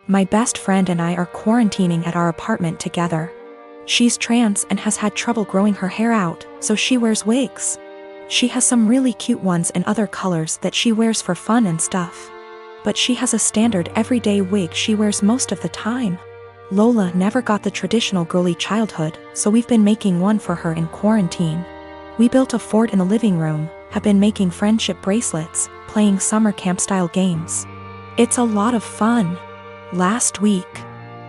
My best friend and I are quarantining at our apartment together. She's trans and has had trouble growing her hair out, so she wears wigs. She has some really cute ones in other colors that she wears for fun and stuff. But she has a standard everyday wig she wears most of the time. Lola never got the traditional girly childhood, so we've been making one for her in quarantine. We built a fort in the living room, have been making friendship bracelets, playing summer camp-style games. It's a lot of fun. Last week,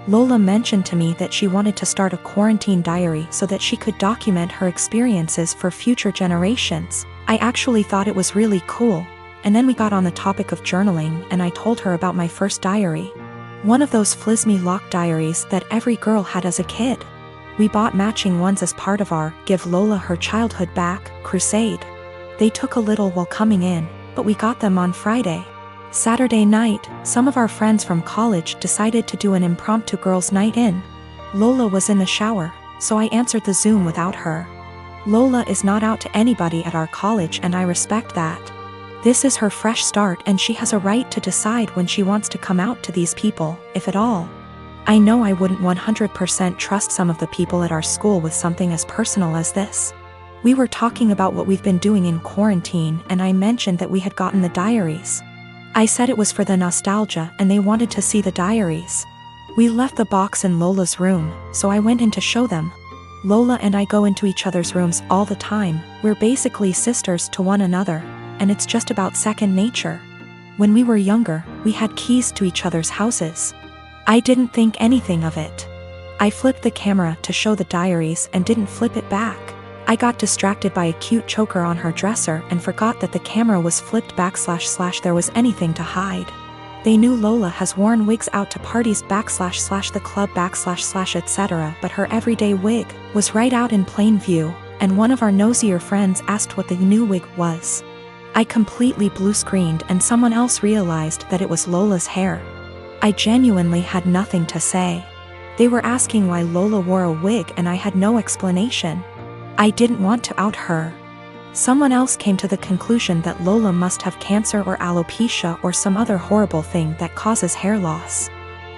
Lola mentioned to me that she wanted to start a quarantine diary so that she could document her experiences for future generations. I actually thought it was really cool, and then we got on the topic of journaling and I told her about my first diary. One of those flismy lock diaries that every girl had as a kid. We bought matching ones as part of our Give Lola Her Childhood Back crusade. They took a little while coming in, but we got them on Friday. Saturday night, some of our friends from college decided to do an impromptu girls' night in. Lola was in the shower, so I answered the Zoom without her. Lola is not out to anybody at our college and I respect that. This is her fresh start and she has a right to decide when she wants to come out to these people, if at all. I know I wouldn't 100% trust some of the people at our school with something as personal as this. We were talking about what we've been doing in quarantine and I mentioned that we had gotten the diaries. I said it was for the nostalgia and they wanted to see the diaries. We left the box in Lola's room, so I went in to show them. Lola and I go into each other's rooms all the time, we're basically sisters to one another, and it's just about second nature. When we were younger, we had keys to each other's houses. I didn't think anything of it. I flipped the camera to show the diaries and didn't flip it back. I got distracted by a cute choker on her dresser and forgot that the camera was flipped back / there was anything to hide. They knew Lola has worn wigs out to parties / the club / etc., but her everyday wig was right out in plain view, and one of our nosier friends asked what the new wig was. I completely blue-screened and someone else realized that it was Lola's hair. I genuinely had nothing to say. They were asking why Lola wore a wig and I had no explanation. I didn't want to out her. Someone else came to the conclusion that Lola must have cancer or alopecia or some other horrible thing that causes hair loss.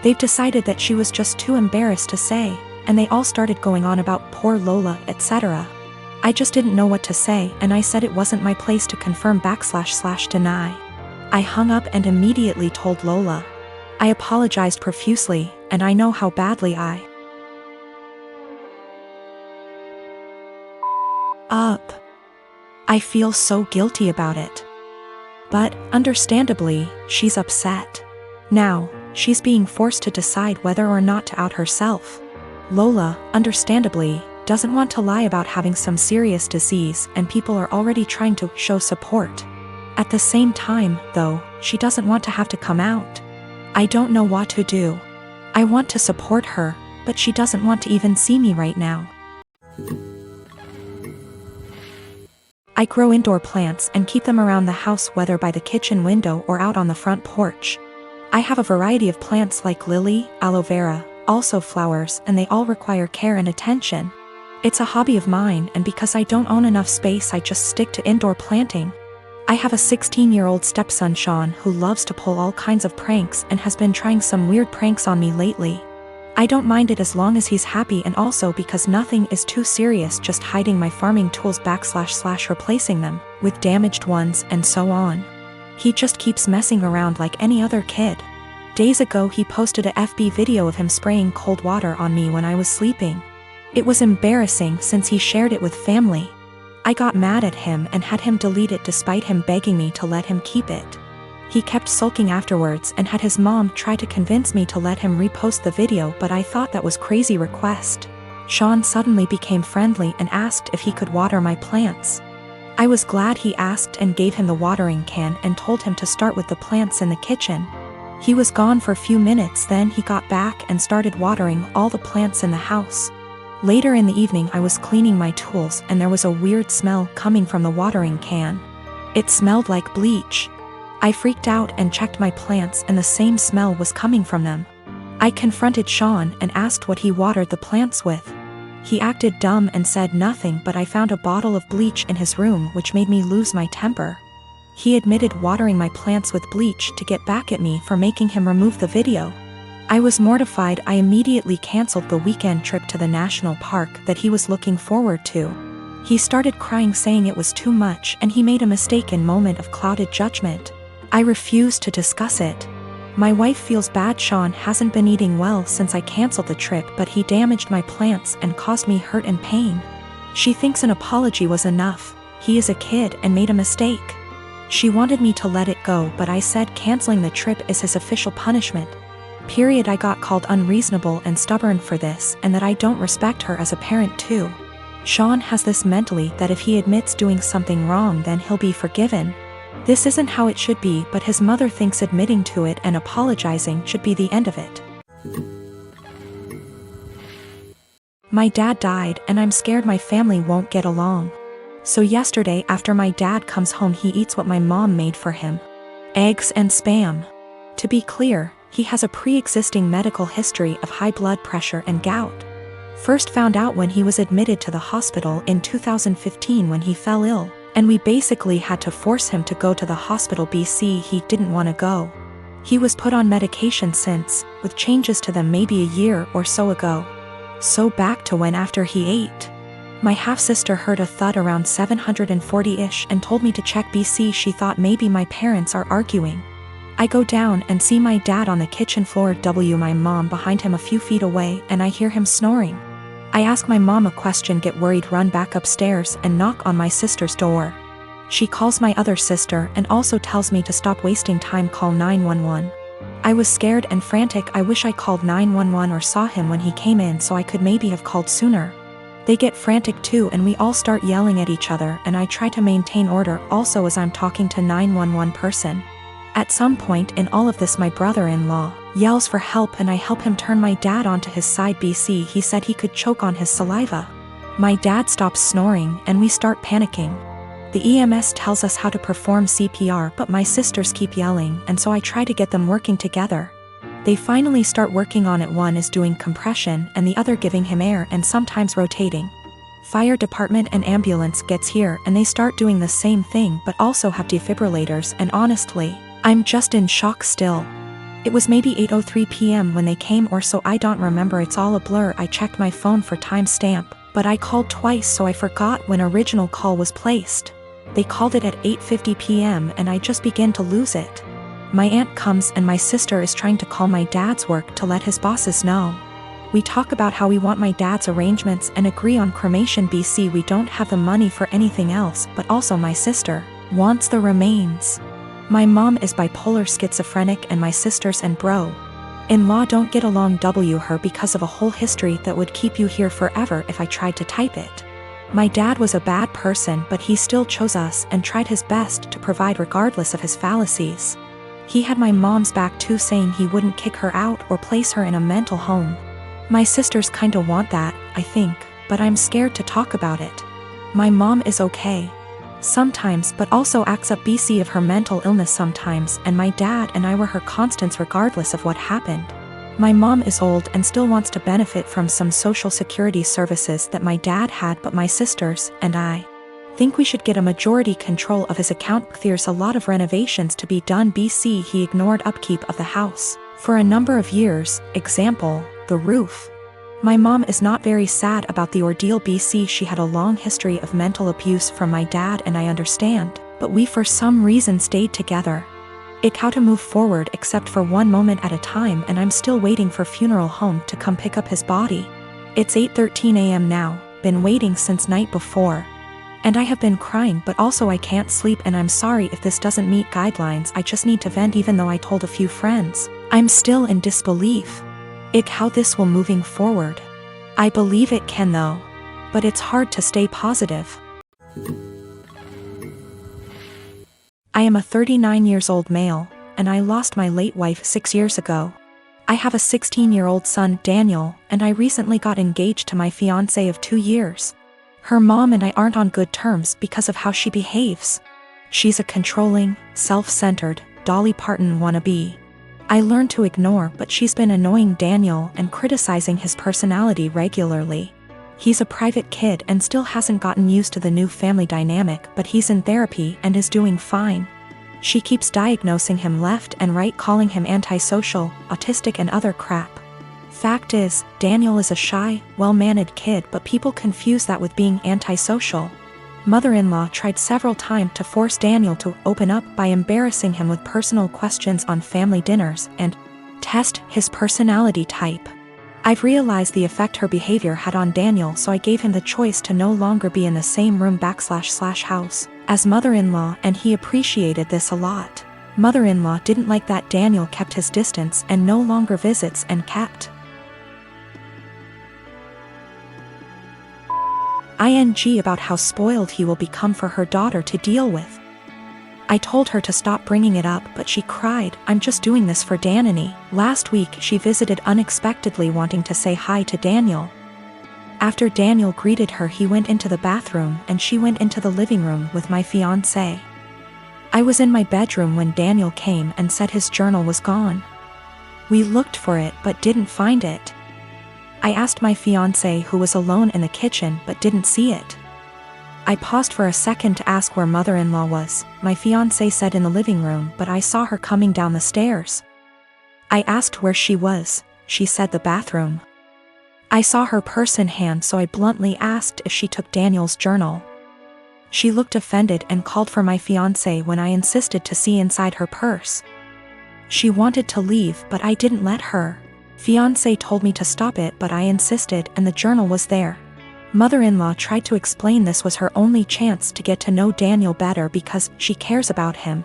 They've decided that she was just too embarrassed to say, and they all started going on about poor Lola, etc. I just didn't know what to say and I said it wasn't my place to confirm / deny. I hung up and immediately told Lola. I apologized profusely, and I know how badly I I feel so guilty about it. But, understandably, she's upset. Now, she's being forced to decide whether or not to out herself. Lola, understandably, doesn't want to lie about having some serious disease and people are already trying to show support. At the same time, though, she doesn't want to have to come out. I don't know what to do. I want to support her, but she doesn't want to even see me right now. I grow indoor plants and keep them around the house, whether by the kitchen window or out on the front porch. I have a variety of plants like lily, aloe vera, also flowers, and they all require care and attention. It's a hobby of mine, and because I don't own enough space I just stick to indoor planting. I have a 16-year-old stepson Sean who loves to pull all kinds of pranks and has been trying some weird pranks on me lately. I don't mind it as long as he's happy, and also because nothing is too serious, just hiding my farming tools / replacing them with damaged ones and so on. He just keeps messing around like any other kid. Days ago he posted a FB video of him spraying cold water on me when I was sleeping. It was embarrassing since he shared it with family. I got mad at him and had him delete it despite him begging me to let him keep it. He kept sulking afterwards and had his mom try to convince me to let him repost the video, but I thought that was crazy request. Sean suddenly became friendly and asked if he could water my plants. I was glad he asked and gave him the watering can and told him to start with the plants in the kitchen. He was gone for a few minutes, then he got back and started watering all the plants in the house. Later in the evening I was cleaning my tools and there was a weird smell coming from the watering can. It smelled like bleach. I freaked out and checked my plants and the same smell was coming from them. I confronted Sean and asked what he watered the plants with. He acted dumb and said nothing, but I found a bottle of bleach in his room which made me lose my temper. He admitted watering my plants with bleach to get back at me for making him remove the video. I was mortified. I immediately canceled the weekend trip to the national park that he was looking forward to. He started crying, saying it was too much and he made a mistake in moment of clouded judgment. I refused to discuss it. My wife feels bad. Sean hasn't been eating well since I canceled the trip, but he damaged my plants and caused me hurt and pain. She thinks an apology was enough. He is a kid and made a mistake. She wanted me to let it go, but I said canceling the trip is his official punishment. I got called unreasonable and stubborn for this, and that I don't respect her as a parent too. Sean has this mentally that if he admits doing something wrong then he'll be forgiven. This isn't how it should be, but his mother thinks admitting to it and apologizing should be the end of it. My dad died and I'm scared my family won't get along. So yesterday after my dad comes home he eats what my mom made for him. Eggs and Spam. To be clear, he has a pre-existing medical history of high blood pressure and gout. First found out when he was admitted to the hospital in 2015 when he fell ill, and we basically had to force him to go to the hospital. He didn't want to go. He was put on medication since, with changes to them maybe a year or so ago. So back to when after he ate. My half-sister heard a thud around 740-ish and told me to check. She thought maybe my parents are arguing. I go down and see my dad on the kitchen floor. My mom behind him a few feet away, and I hear him snoring. I ask my mom a question, get worried, run back upstairs and knock on my sister's door. She calls my other sister and also tells me to stop wasting time, call 911. I was scared and frantic. I wish I called 911 or saw him when he came in so I could maybe have called sooner. They get frantic too and we all start yelling at each other, and I try to maintain order also as I'm talking to 911 person. At some point in all of this my brother-in-law yells for help and I help him turn my dad onto his side. He said he could choke on his saliva. My dad stops snoring and we start panicking. The EMS tells us how to perform CPR, but my sisters keep yelling, and so I try to get them working together. They finally start working on it. One is doing compression and the other giving him air and sometimes rotating. Fire department and ambulance gets here and they start doing the same thing but also have defibrillators, and honestly, I'm just in shock still. It was maybe 8:03 p.m. when they came or so, I don't remember, it's all a blur. I checked my phone for timestamp, but I called twice so I forgot when original call was placed. They called it at 8:50 p.m. and I just began to lose it. My aunt comes and my sister is trying to call my dad's work to let his bosses know. We talk about how we want my dad's arrangements and agree on cremation. We don't have the money for anything else, but also my sister wants the remains. My mom is bipolar schizophrenic and my sisters and bro-in-law don't get along. Her because of a whole history that would keep you here forever if I tried to type it. My dad was a bad person, but he still chose us and tried his best to provide regardless of his fallacies. He had my mom's back too, saying he wouldn't kick her out or place her in a mental home. My sisters kinda want that, I think, but I'm scared to talk about it. My mom is okay sometimes, but also acts up of her mental illness sometimes, and my dad and I were her constants regardless of what happened. My mom is old and still wants to benefit from some social security services that my dad had, but my sisters and I think we should get a majority control of his account. There's a lot of renovations to be done. He ignored upkeep of the house for a number of years, example, the roof. My mom is not very sad about the ordeal. She had a long history of mental abuse from my dad and I understand, but we for some reason stayed together. How to move forward except for one moment at a time, and I'm still waiting for funeral home to come pick up his body. It's 8:13 a.m. now, been waiting since night before. And I have been crying, but also I can't sleep, and I'm sorry if this doesn't meet guidelines. I just need to vent. Even though I told a few friends, I'm still in disbelief. How this will moving forward. I believe it can though. But it's hard to stay positive. I am a 39 years old male, and I lost my late wife 6 years ago. I have a 16-year-old son, Daniel, and I recently got engaged to my fiancé of 2 years. Her mom and I aren't on good terms because of how she behaves. She's a controlling, self-centered, Dolly Parton wannabe. I learned to ignore, but she's been annoying Daniel and criticizing his personality regularly. He's a private kid and still hasn't gotten used to the new family dynamic, but he's in therapy and is doing fine. She keeps diagnosing him left and right, calling him antisocial, autistic and other crap. Fact is, Daniel is a shy, well-mannered kid, but people confuse that with being antisocial. Mother-in-law tried several times to force Daniel to open up by embarrassing him with personal questions on family dinners and test his personality type. I've realized the effect her behavior had on Daniel, so I gave him the choice to no longer be in the same room / house as mother-in-law, and he appreciated this a lot. Mother-in-law didn't like that Daniel kept his distance and no longer visits and kept ing about how spoiled he will become for her daughter to deal with. I told her to stop bringing it up, but she cried, "I'm just doing this for Danny." Last week she visited unexpectedly, wanting to say hi to Daniel. After Daniel greeted her, he went into the bathroom and she went into the living room with my fiancé. I was in my bedroom when Daniel came and said his journal was gone. We looked for it but didn't find it. I asked my fiancé, who was alone in the kitchen, but didn't see it. I paused for a second to ask where mother-in-law was. My fiancé said in the living room, but I saw her coming down the stairs. I asked where she was. She said the bathroom. I saw her purse in hand, so I bluntly asked if she took Daniel's journal. She looked offended and called for my fiancé when I insisted to see inside her purse. She wanted to leave, but I didn't let her. Fiancé told me to stop it, but I insisted, and the journal was there. Mother-in-law tried to explain this was her only chance to get to know Daniel better because she cares about him.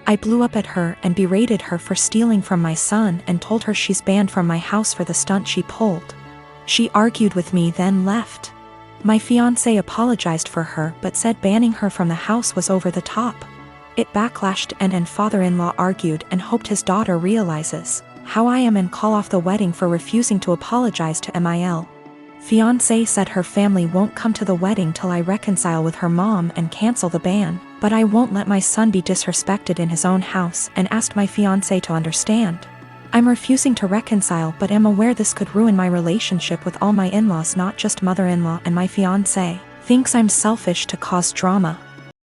I blew up at her and berated her for stealing from my son and told her she's banned from my house for the stunt she pulled. She argued with me, then left. My fiancé apologized for her but said banning her from the house was over the top. It backlashed and father-in-law argued and hoped his daughter realizes how I am and call off the wedding for refusing to apologize to Mil. Fiancé said her family won't come to the wedding till I reconcile with her mom and cancel the ban, but I won't let my son be disrespected in his own house and asked my fiancé to understand. I'm refusing to reconcile but am aware this could ruin my relationship with all my in-laws, not just mother-in-law, and my fiancé thinks I'm selfish to cause drama.